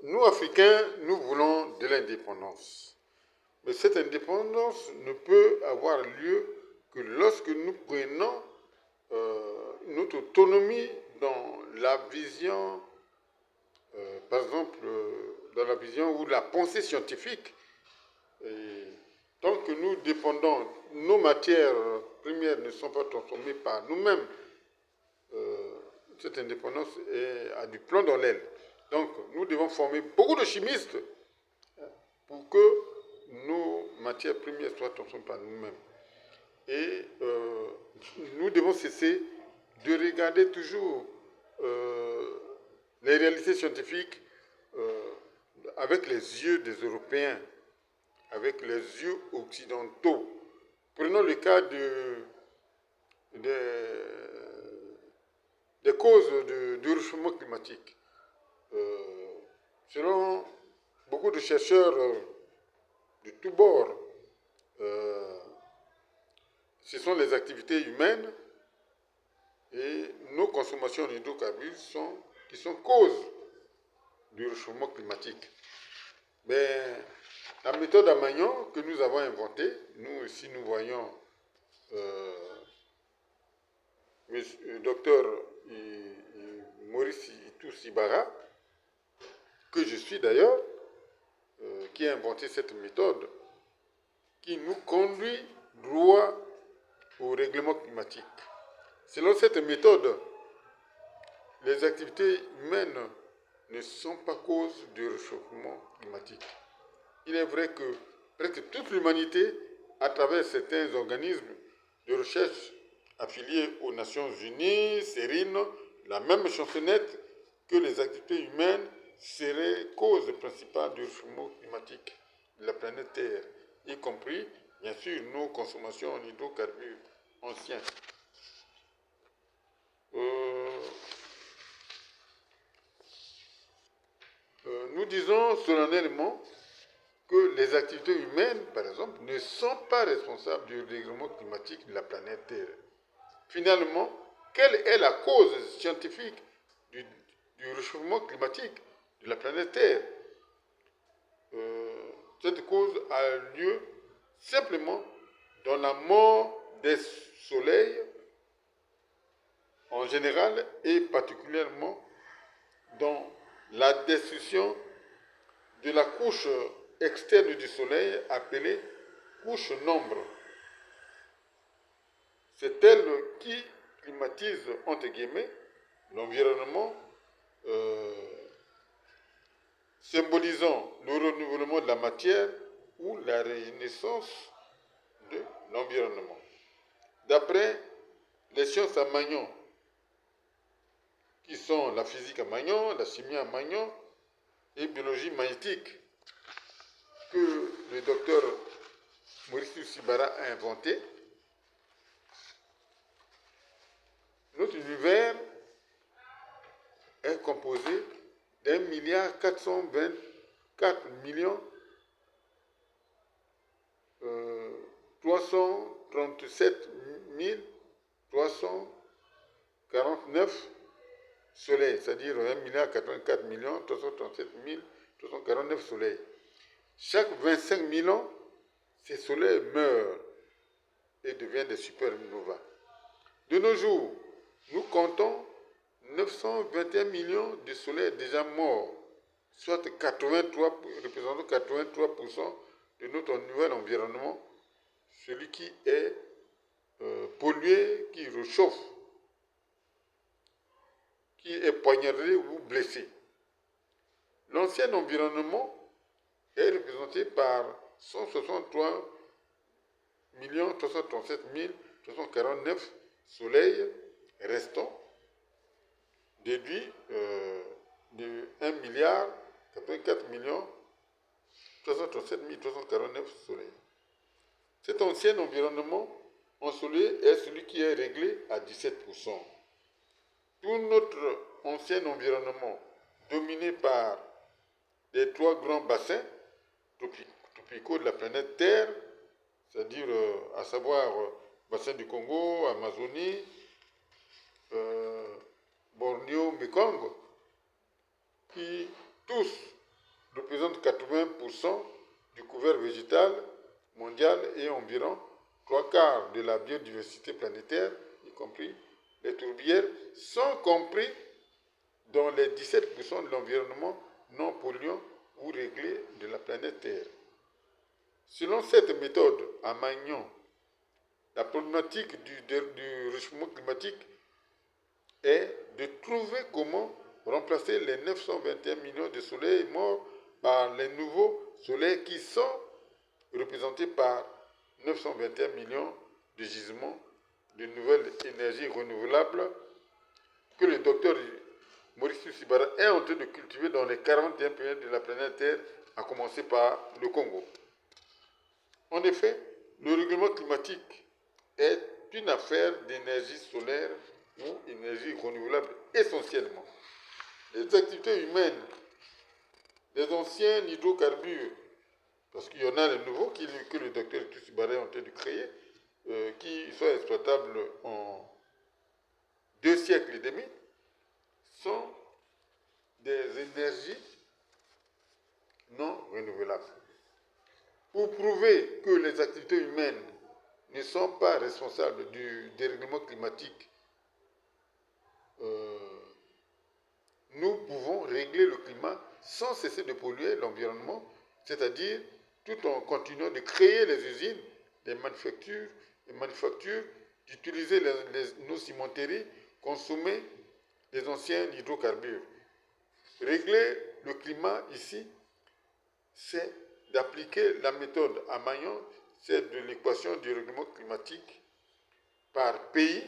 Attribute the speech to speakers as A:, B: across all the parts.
A: Nous, Africains, nous voulons de l'indépendance. Mais cette indépendance ne peut avoir lieu que lorsque nous prenons notre autonomie dans la vision, par exemple, dans la vision ou la pensée scientifique. Et tant que nous dépendons, nos matières premières ne sont pas transformées par nous-mêmes, cette indépendance a du plomb dans l'aile. Donc, nous devons former beaucoup de chimistes pour que nos matières premières soient transformées par nous-mêmes. Et nous devons cesser de regarder toujours les réalités scientifiques avec les yeux des Européens, avec les yeux occidentaux. Prenons le cas des causes du réchauffement climatique. Selon beaucoup de chercheurs de tous bords, ce sont les activités humaines et nos consommations d'hydrocarbures qui sont causes du réchauffement climatique. Mais la méthode à Magnon que nous avons inventée, nous ici nous voyons le docteur Maurice Itou Sibara, que je suis d'ailleurs, qui a inventé cette méthode, qui nous conduit droit au règlement climatique. Selon cette méthode, les activités humaines ne sont pas cause du réchauffement climatique. Il est vrai que presque toute l'humanité, à travers certains organismes de recherche affiliés aux Nations Unies, CERIN, la même chansonnette que les activités humaines seraient cause principale du réchauffement climatique de la planète Terre, y compris, bien sûr, nos consommations en hydrocarbures anciens. Nous disons solennellement que les activités humaines, par exemple, ne sont pas responsables du dérèglement climatique de la planète Terre. Finalement, quelle est la cause scientifique du réchauffement climatique de la planète Terre? Cette cause a lieu simplement dans la mort des soleils en général et particulièrement dans la destruction de la couche externe du soleil appelée couche nombre. C'est elle qui climatise, entre guillemets, l'environnement, symbolisant le renouvellement de la matière ou la renaissance de l'environnement. D'après les sciences à Magnon, qui sont la physique à Magnon, la chimie à Magnon et biologie magnétique, que le docteur Maurice Sibara a inventé, notre univers est composé d'1,424,337,349 soleils, c'est-à-dire 1,084,337,349 soleils. Chaque 25 000 ans, ces soleils meurent et deviennent des supernovas. De nos jours, nous comptons 921 millions de soleils déjà morts, soit représentant 83% de notre nouvel environnement, celui qui est pollué, qui réchauffe, qui est poignardé ou blessé. L'ancien environnement est représenté par 163 337 349 soleils restants, déduits de 1,084,337,349 soleils. Cet ancien environnement ensoleillé est celui qui est réglé à 17%. Tout notre ancien environnement, dominé par les 3 grands bassins tropicaux de la planète Terre, c'est-à-dire à savoir bassin du Congo, Amazonie, Bornéo, Mekong, qui tous représente 80% du couvert végétal mondial et environ 3/4 de la biodiversité planétaire, y compris les tourbières, sont compris dans les 17% de l'environnement non polluant ou réglé de la planète Terre. Selon cette méthode à Magnon, la problématique du réchauffement climatique est de trouver comment remplacer les 921 millions de soleils morts par les nouveaux soleils qui sont représentés par 921 millions de gisements de nouvelles énergies renouvelables que le docteur Maurice Sibara est en train de cultiver dans les 41 pays de la planète Terre, à commencer par le Congo. En effet, le règlement climatique est une affaire d'énergie solaire ou énergie renouvelable essentiellement. Les activités humaines, les anciens hydrocarbures, parce qu'il y en a les nouveaux que le docteur Sibara est en train de créer, qui sont exploitables en 2 siècles et demi, sont des énergies non renouvelables. Pour prouver que les activités humaines ne sont pas responsables du dérèglement climatique, nous pouvons régler le climat sans cesser de polluer l'environnement, c'est-à-dire tout en continuant de créer les usines, les manufactures, d'utiliser nos cimenteries, consommer les anciens hydrocarbures. Régler le climat ici, c'est d'appliquer la méthode à Magnon, c'est de l'équation du règlement climatique par pays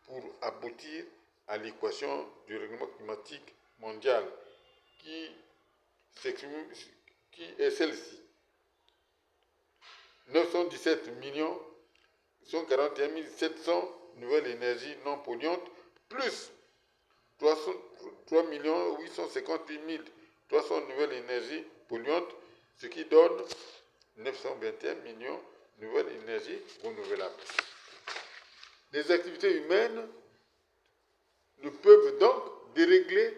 A: pour aboutir à l'équation du règlement climatique mondial qui est celle-ci. 917 millions 141 700 nouvelles énergies non polluantes, plus 3 858 300 nouvelles énergies polluantes, ce qui donne 921 millions de nouvelles énergies renouvelables. Les activités humaines ne peuvent donc dérégler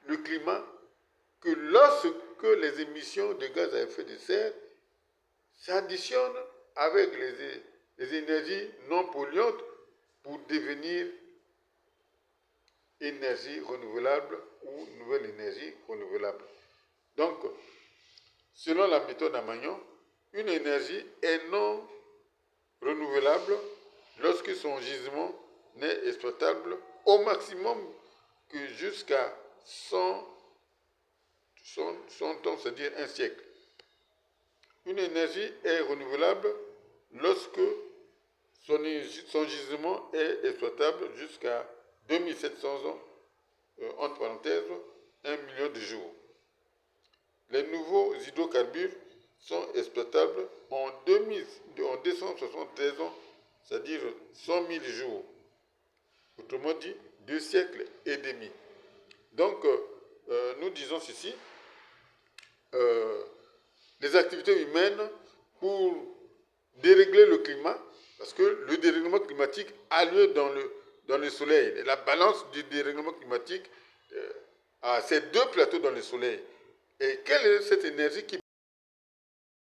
A: le climat que lorsque les émissions de gaz à effet de serre s'additionnent avec les énergies non polluantes pour devenir énergie renouvelable ou nouvelle énergie renouvelable. Donc, selon la méthode à Magnon, une énergie est non renouvelable lorsque son gisement n'est exploitable au maximum que jusqu'à 100 ans, c'est-à-dire un siècle. Une énergie est renouvelable lorsque son gisement est exploitable jusqu'à 2700 ans, entre parenthèses, 1 million de jours. Les nouveaux hydrocarbures sont exploitables en 273 ans, c'est-à-dire 100 000 jours. Autrement dit, 2 siècles et demi. Donc, nous disons ceci, les activités humaines pour dérégler le climat, parce que le dérèglement climatique a lieu dans le soleil. Et la balance du dérèglement climatique a ces 2 plateaux dans le soleil. Et quelle est cette énergie qui